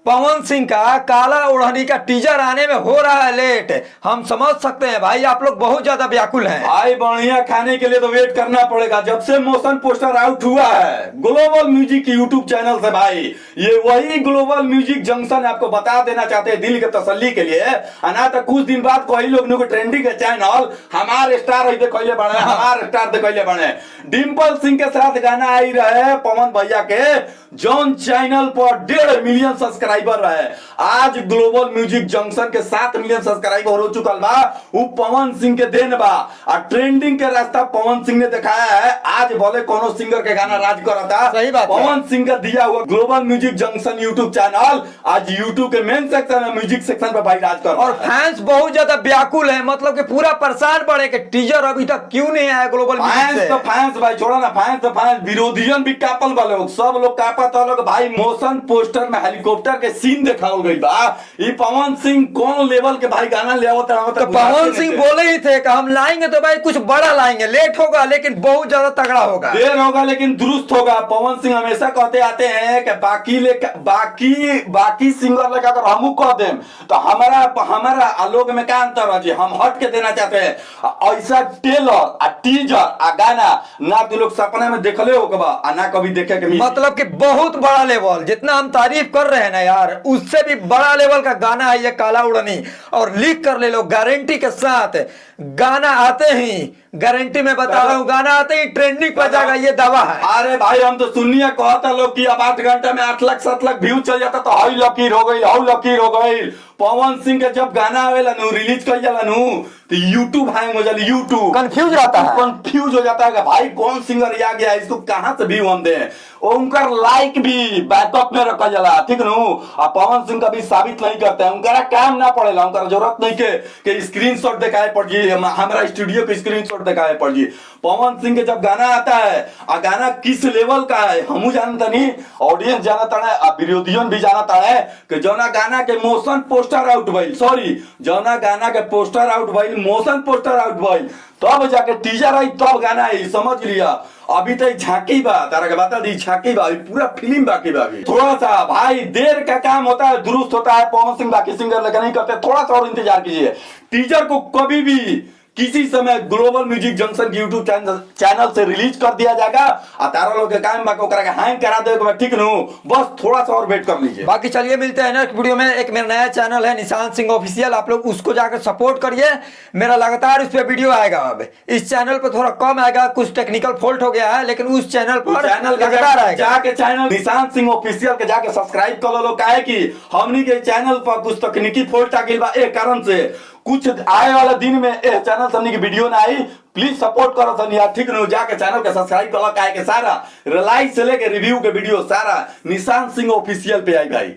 पवन सिंह का काला ओढ़नी का टीजर आने में हो रहा है लेट। हम समझ सकते हैं भाई, आप लोग बहुत ज्यादा व्याकुल हैं। भाई बढ़िया खाने के लिए तो वेट करना पड़ेगा। जब से मोशन पोस्टर आउट हुआ है ग्लोबल म्यूजिक यूट्यूब चैनल से, भाई ये वही ग्लोबल म्यूजिक जंक्शन आपको बता देना चाहते हैं दिल के तसल्ली के लिए। ना तो कुछ दिन बाद कोई लोग को ट्रेंडिंग के चैनल हमारे स्टार कहले बने, हमारे स्टार कहले बने। डिम्पल सिंह के साथ गाना आई रहे पवन भैया के, जौन चैनल पर 1.5 मिलियन सब्सक्राइबर रहे। आज ग्लोबल म्यूजिक जंक्शन के 7 मिलियन सब्सक्राइबर हो चुकल बा। वो पवन सिंह के देन बा और ट्रेंडिंग के रास्ता पवन सिंह ने दिखाया है। आज बोले कोनो सिंगर के गाना राज कर था, सही बात पवन सिंह का दिया हुआ global music junction YouTube channel आज यूट्यूब के मेन सेक्शन में म्यूजिक सेक्शन पर भाई राज कर। और फैंस बहुत ज्यादा व्याकुल है, मतलब कि पूरा परेशान पड़े कि टीजर अभी तक क्यों नहीं आया ग्लोबल म्यूजिक से। तो फैंस भाई छोड़ा ना, फैंस तो फैंस विरोधियन भी कापल वाले लोग, सब लोग कापत लोग। भाई मोशन पोस्टर में हेलीकॉप्टर के सीन दिखाओ गई बा। ये पवन सिंह कौन लेवल के भाई गाना ले आवत है। तो पवन सिंह बोले ही थे कि हम लाएंगे तो भाई कुछ बड़ा लाएंगे, लेट होगा लेकिन बहुत ज्यादा तगड़ा होगा, देर होगा लेकिन दुरुस्त होगा। पवन सिंह हमेशा कहते आते हैं कि बाकी सिंगर लेकर अगर हम कह दें तो हमारा लोग में क्या अंतर है जी, हम हट के देना चाहते हैं। ऐसा टेलर टीजर गाना ना तो लोग सपने में देखले होगा ना कभी देखे के मतलब कि बहुत बड़ा लेवल, जितना हम तारीफ कर रहे हैं ना यार, उससे भी बड़ा लेवल का गाना है ये काला उड़नी। और लिख कर ले लो गारंटी के साथ, गाना आते ही गारंटी में बता रहा हूँ, गाना आते ही ट्रेंडिंग पर जाएगा, ये दावा है। अरे भाई हम तो सुनिए कहता लोग कि अब 8 घंटे में 8 लाख 7 लाख व्यू चल जाता तो हाई लकीर हो गई, हाउ लकीर हो गई। पवन सिंह के जब गाना आवेला नु रिलीज कर जाला नु तो यूट्यूब हैंग हो जाला, यूट्यूब कंफ्यूज होता है कि भाई कौन सिंगर आ गया, इसको कहां से व्यू हम दें। उनका लाइक भी बैकअप में रखा जाला, ठीक नु। और पवन सिंह कभी साबित नहीं करते हैं, उनका काम ना पड़ेला, उनका जरूरत नहीं के स्क्रीनशॉट दिखाए पड़ जी, हमारा स्टूडियो के स्क्रीनशॉट दिखाए पड़ जी। पवन सिंह के जब गाना आता है और गाना किस लेवल का है हम जानता नहीं, ऑडियंस जानता है, विरोधियन भी जानता है कि जौना गाना के मोशन पोस्टर आउट भइल, सॉरी जौना गाना के पोस्टर आउट भइल, मोशन पोस्टर आउट भइल, तब जाके टीजर आई, तब गाना आई, समझ लिया। अभी तो झांकी बा, तारा के बता दी झांकी बा, पूरा फिल्म बाकी बा। थोड़ा सा भाई देर का काम होता है, दुरुस्त होता है। पवन सिंह बाकी सिंगर लेकर नहीं करते, थोड़ा सा और इंतजार कीजिए। टीजर को कभी भी किसी समय ग्लोबल म्यूजिक जंक्शन की यूट्यूब चैनल से रिलीज कर दिया जाएगा। तारा लोग के काम बाकी करा हैंग करा दे, ठीक नु, बस थोड़ा सा और वेट कर लीजिए। बाकी चलिए मिलते हैं नेक्स्ट वीडियो में। एक मेरा नया चैनल है निशांत सिंह ऑफिशियल, आप लोग उसको जाकर सपोर्ट करिए, मेरा लगातार उस पर वीडियो आएगा। अब इस चैनल पर थोड़ा कम आएगा, कुछ टेक्निकल फॉल्ट हो गया है, लेकिन उस चैनल पर लगातार आएगा। जाके चैनल निशांत सिंह ऑफिशियल के जाके सब्सक्राइब कर लो, काहे कि हमनी के चैनल पर कुछ तकनीकी फॉल्ट आ गई बा, एक कारण से कुछ आए वाला दिन में चैनल सबनी की वीडियो ना आई। प्लीज सपोर्ट करो सन यार, ठीक न। जाके चैनल के सब्सक्राइब करो, काहे के सारा रिलाइज से लेके रिव्यू के वीडियो सारा निशांत सिंह ऑफिशियल पे आई भाई।